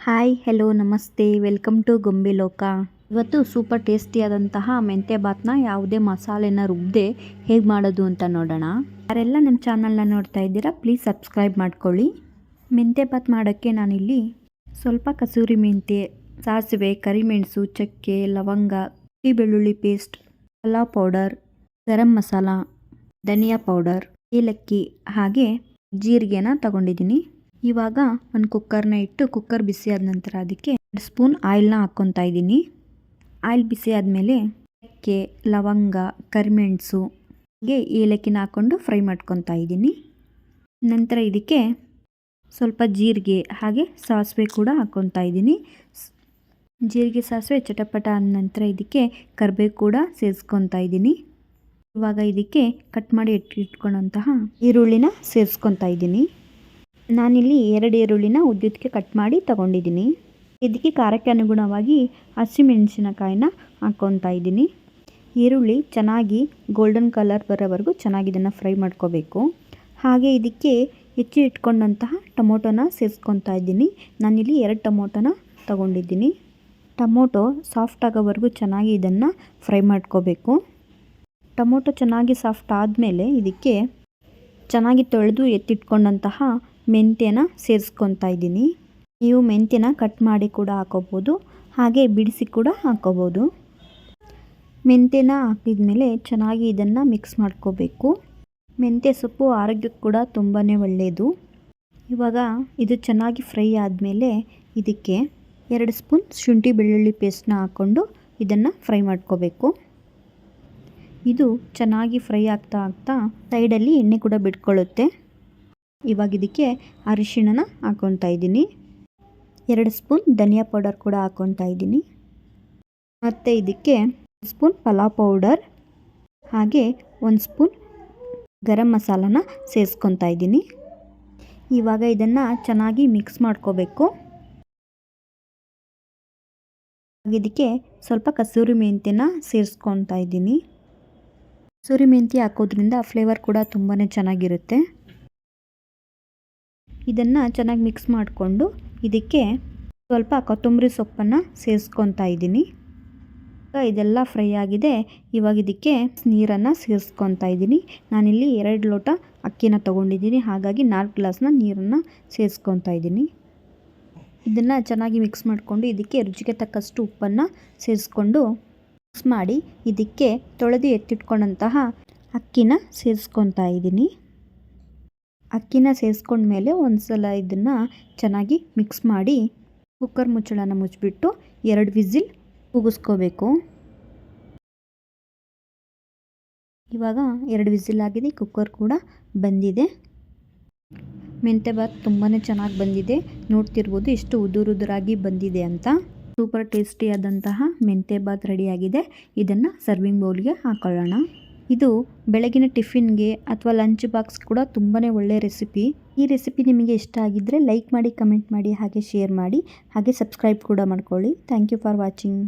Hi hello ನಮಸ್ತೆ welcome to ಗೊಂಬೆ ಲೋಕ. ಇವತ್ತು ಸೂಪರ್ ಟೇಸ್ಟಿಯಾದಂತಹ ಮೆಂತ್ಯ ಬಾತ್ನ ಯಾವುದೇ ಮಸಾಲೆನ ರುಬ್ಬದೆ ಹೇಗೆ ಮಾಡೋದು ಅಂತ ನೋಡೋಣ. ಯಾರೆಲ್ಲ ನಮ್ಮ ಚಾನಲ್ನ ನೋಡ್ತಾ ಇದ್ದೀರಾ ಪ್ಲೀಸ್ ಸಬ್ಸ್ಕ್ರೈಬ್ ಮಾಡ್ಕೊಳ್ಳಿ. ಮೆಂತ್ಯ ಬಾತ್ ಮಾಡೋಕ್ಕೆ ನಾನಿಲ್ಲಿ ಸ್ವಲ್ಪ ಕಸೂರಿ ಮೆಂತ್ಯ, ಸಾಸಿವೆ, ಕರಿಮೆಣಸು, ಚಕ್ಕೆ, ಲವಂಗ, ಬೆಳ್ಳುಳ್ಳಿ ಪೇಸ್ಟ್, ಪಲಾವ್ ಪೌಡರ್, ಗರಂ ಮಸಾಲ, ಧನಿಯಾ ಪೌಡರ್, ಏಲಕ್ಕಿ ಹಾಗೆ ಜೀರಿಗೆನ ತಗೊಂಡಿದ್ದೀನಿ. ಇವಾಗ ಒಂದು ಕುಕ್ಕರ್ನ ಇಟ್ಟು ಕುಕ್ಕರ್ ಬಿಸಿ ಆದ ನಂತರ ಅದಕ್ಕೆ 2 ಸ್ಪೂನ್ ಆಯಿಲ್ನ ಹಾಕ್ಕೊತಾ ಇದ್ದೀನಿ. ಆಯಿಲ್ ಬಿಸಿ ಆದಮೇಲೆ ಚಕ್ಕೆ, ಲವಂಗ, ಕರಿಮೆಣಸು ಹಾಗೆ ಏಲಕ್ಕಿನ ಹಾಕ್ಕೊಂಡು ಫ್ರೈ ಮಾಡ್ಕೊತಾ ಇದ್ದೀನಿ. ನಂತರ ಇದಕ್ಕೆ ಸ್ವಲ್ಪ ಜೀರಿಗೆ ಹಾಗೆ ಸಾಸಿವೆ ಕೂಡ ಹಾಕ್ಕೊತಾ ಇದ್ದೀನಿ. ಜೀರಿಗೆ ಸಾಸಿವೆ ಚಟಪಟ ಆದ ನಂತರ ಇದಕ್ಕೆ ಕರಿಬೇವು ಕೂಡ ಸೇರಿಸ್ಕೊತಾ ಇದ್ದೀನಿ. ಇವಾಗ ಇದಕ್ಕೆ ಕಟ್ ಮಾಡಿ ಇಟ್ಕೊಂಡಂತಹ ಈರುಳ್ಳಿನ ಸೇರಿಸ್ಕೊತಾ ಇದ್ದೀನಿ. ನಾನಿಲ್ಲಿ 2 ಈರುಳ್ಳಿನ ಉದ್ದುದಕ್ಕೆ ಕಟ್ ಮಾಡಿ ತಗೊಂಡಿದ್ದೀನಿ. ಇದಕ್ಕೆ ಖಾರಕ್ಕೆ ಅನುಗುಣವಾಗಿ ಹಸಿಮೆಣಸಿನಕಾಯಿನ ಹಾಕ್ಕೊತಾ ಇದ್ದೀನಿ. ಈರುಳ್ಳಿ ಚೆನ್ನಾಗಿ ಗೋಲ್ಡನ್ ಕಲರ್ ಬರೋವರೆಗೂ ಚೆನ್ನಾಗಿ ಇದನ್ನು ಫ್ರೈ ಮಾಡ್ಕೋಬೇಕು. ಹಾಗೆ ಇದಕ್ಕೆ ಹೆಚ್ಚಿ ಇಟ್ಕೊಂಡಂತಹ ಟೊಮೊಟೊನ ಸೇರಿಸ್ಕೊತಾ ಇದ್ದೀನಿ. ನಾನಿಲ್ಲಿ 2 ಟೊಮೊಟೊನ ತಗೊಂಡಿದ್ದೀನಿ. ಟೊಮೊಟೊ ಸಾಫ್ಟ್ ಆಗೋವರೆಗೂ ಚೆನ್ನಾಗಿ ಇದನ್ನು ಫ್ರೈ ಮಾಡ್ಕೋಬೇಕು. ಟೊಮೊಟೊ ಚೆನ್ನಾಗಿ ಸಾಫ್ಟ್ ಆದಮೇಲೆ ಇದಕ್ಕೆ ಚೆನ್ನಾಗಿ ತೊಳೆದು ಎತ್ತಿಟ್ಕೊಂಡಂತಹ ಮೆಂತ್ಯನ ಸೇರಿಸ್ಕೊತಾ ಇದ್ದೀನಿ. ನೀವು ಮೆಂತ್ಯನ ಕಟ್ ಮಾಡಿ ಕೂಡ ಹಾಕೋಬೋದು, ಹಾಗೆ ಬಿಡಿಸಿ ಕೂಡ ಹಾಕೋಬೋದು. ಮೆಂತ್ಯನ ಹಾಕಿದ ಮೇಲೆ ಚೆನ್ನಾಗಿ ಇದನ್ನು ಮಿಕ್ಸ್ ಮಾಡ್ಕೋಬೇಕು. ಮೆಂತ್ಯ ಸೊಪ್ಪು ಆರೋಗ್ಯಕ್ಕೆ ಕೂಡ ತುಂಬಾ ಒಳ್ಳೆಯದು. ಇವಾಗ ಇದು ಚೆನ್ನಾಗಿ ಫ್ರೈ ಆದಮೇಲೆ ಇದಕ್ಕೆ 2 ಸ್ಪೂನ್ ಶುಂಠಿ ಬೆಳ್ಳುಳ್ಳಿ ಪೇಸ್ಟ್ನ ಹಾಕ್ಕೊಂಡು ಇದನ್ನು ಫ್ರೈ ಮಾಡ್ಕೋಬೇಕು. ಇದು ಚೆನ್ನಾಗಿ ಫ್ರೈ ಆಗ್ತಾ ಸೈಡಲ್ಲಿ ಎಣ್ಣೆ ಕೂಡ ಬಿಟ್ಕೊಳ್ಳುತ್ತೆ. ಇವಾಗ ಇದಕ್ಕೆ ಅರಿಶಿಣನ ಹಾಕ್ಕೊತಾ ಇದ್ದೀನಿ. 2 ಸ್ಪೂನ್ ಧನಿಯಾ ಪೌಡರ್ ಕೂಡ ಹಾಕ್ಕೊತಾ ಇದ್ದೀನಿ. ಮತ್ತು ಇದಕ್ಕೆ 1 ಸ್ಪೂನ್ ಪಲಾವ್ ಪೌಡರ್ ಹಾಗೆ 1 ಸ್ಪೂನ್ ಗರಂ ಮಸಾಲನ ಸೇರಿಸ್ಕೊತಾ ಇದ್ದೀನಿ. ಇವಾಗ ಇದನ್ನು ಚೆನ್ನಾಗಿ ಮಿಕ್ಸ್ ಮಾಡ್ಕೋಬೇಕು. ಇದಕ್ಕೆ ಸ್ವಲ್ಪ ಕಸೂರಿ ಮೆಂತ್ಯನ ಸೇರಿಸ್ಕೊತಾ ಇದ್ದೀನಿ. ಕಸೂರಿ ಮೆಂತ್ಯ ಹಾಕೋದ್ರಿಂದ ಫ್ಲೇವರ್ ಕೂಡ ತುಂಬಾ ಚೆನ್ನಾಗಿರುತ್ತೆ. ಇದನ್ನು ಚೆನ್ನಾಗಿ ಮಿಕ್ಸ್ ಮಾಡಿಕೊಂಡು ಇದಕ್ಕೆ ಸ್ವಲ್ಪ ಕೊತ್ತಂಬರಿ ಸೊಪ್ಪನ್ನು ಸೇರಿಸ್ಕೊತಾ ಇದ್ದೀನಿ. ಇದೆಲ್ಲ ಫ್ರೈ ಆಗಿದೆ. ಇವಾಗ ಇದಕ್ಕೆ ನೀರನ್ನು ಸೇರಿಸ್ಕೊತಾ ಇದ್ದೀನಿ. ನಾನಿಲ್ಲಿ 2 ಲೋಟ ಅಕ್ಕಿನ ತೊಗೊಂಡಿದ್ದೀನಿ, ಹಾಗಾಗಿ 4 ಗ್ಲಾಸ್ನ ನೀರನ್ನು ಸೇರಿಸ್ಕೊತಾ ಇದ್ದೀನಿ. ಇದನ್ನು ಚೆನ್ನಾಗಿ ಮಿಕ್ಸ್ ಮಾಡಿಕೊಂಡು ಇದಕ್ಕೆ ರುಚಿಗೆ ತಕ್ಕಷ್ಟು ಉಪ್ಪನ್ನು ಸೇರಿಸ್ಕೊಂಡು ಮಿಕ್ಸ್ ಮಾಡಿ ಇದಕ್ಕೆ ತೊಳೆದು ಎತ್ತಿಟ್ಕೊಂಡಂತಹ ಅಕ್ಕಿನ ಸೇರಿಸ್ಕೊತಾ ಇದ್ದೀನಿ. ಅಕ್ಕಿನ ಸೇರಿಸ್ಕೊಂಡ್ಮೇಲೆ ಒಂದು ಸಲ ಇದನ್ನು ಚೆನ್ನಾಗಿ ಮಿಕ್ಸ್ ಮಾಡಿ ಕುಕ್ಕರ್ ಮುಚ್ಚಳನ ಮುಚ್ಚಿಬಿಟ್ಟು 2 ವಿಸಿಲ್ ಕೂಗಿಸ್ಕೋಬೇಕು. ಇವಾಗ 2 ವಿಸಿಲ್ ಆಗಿದೆ. ಕುಕ್ಕರ್ ಕೂಡ ಬಂದಿದೆ. ಮೆಂತ್ಯ ಬಾತ್ ತುಂಬಾ ಚೆನ್ನಾಗಿ ಬಂದಿದೆ. ನೋಡ್ತಿರ್ಬೋದು ಎಷ್ಟು ಉದುರಾಗಿ ಬಂದಿದೆ ಅಂತ. ಸೂಪರ್ ಟೇಸ್ಟಿಯಾದಂತಹ ಮೆಂತ್ಯ ಬಾತ್ ರೆಡಿಯಾಗಿದೆ. ಇದನ್ನು ಸರ್ವಿಂಗ್ ಬೌಲ್ಗೆ ಹಾಕೊಳ್ಳೋಣ. ಇದು ಬೆಳಗಿನ ಟಿಫಿನ್ಗೆ ಅಥವಾ ಲಂಚ್ ಬಾಕ್ಸ್ ಕೂಡ ತುಂಬಾ ಒಳ್ಳೆಯ ರೆಸಿಪಿ. ಈ ರೆಸಿಪಿ ನಿಮಗೆ ಇಷ್ಟ ಆಗಿದ್ದರೆ ಲೈಕ್ ಮಾಡಿ, ಕಮೆಂಟ್ ಮಾಡಿ, ಹಾಗೆ ಶೇರ್ ಮಾಡಿ, ಹಾಗೆ ಸಬ್ಸ್ಕ್ರೈಬ್ ಕೂಡ ಮಾಡ್ಕೊಳ್ಳಿ. Thank you for watching.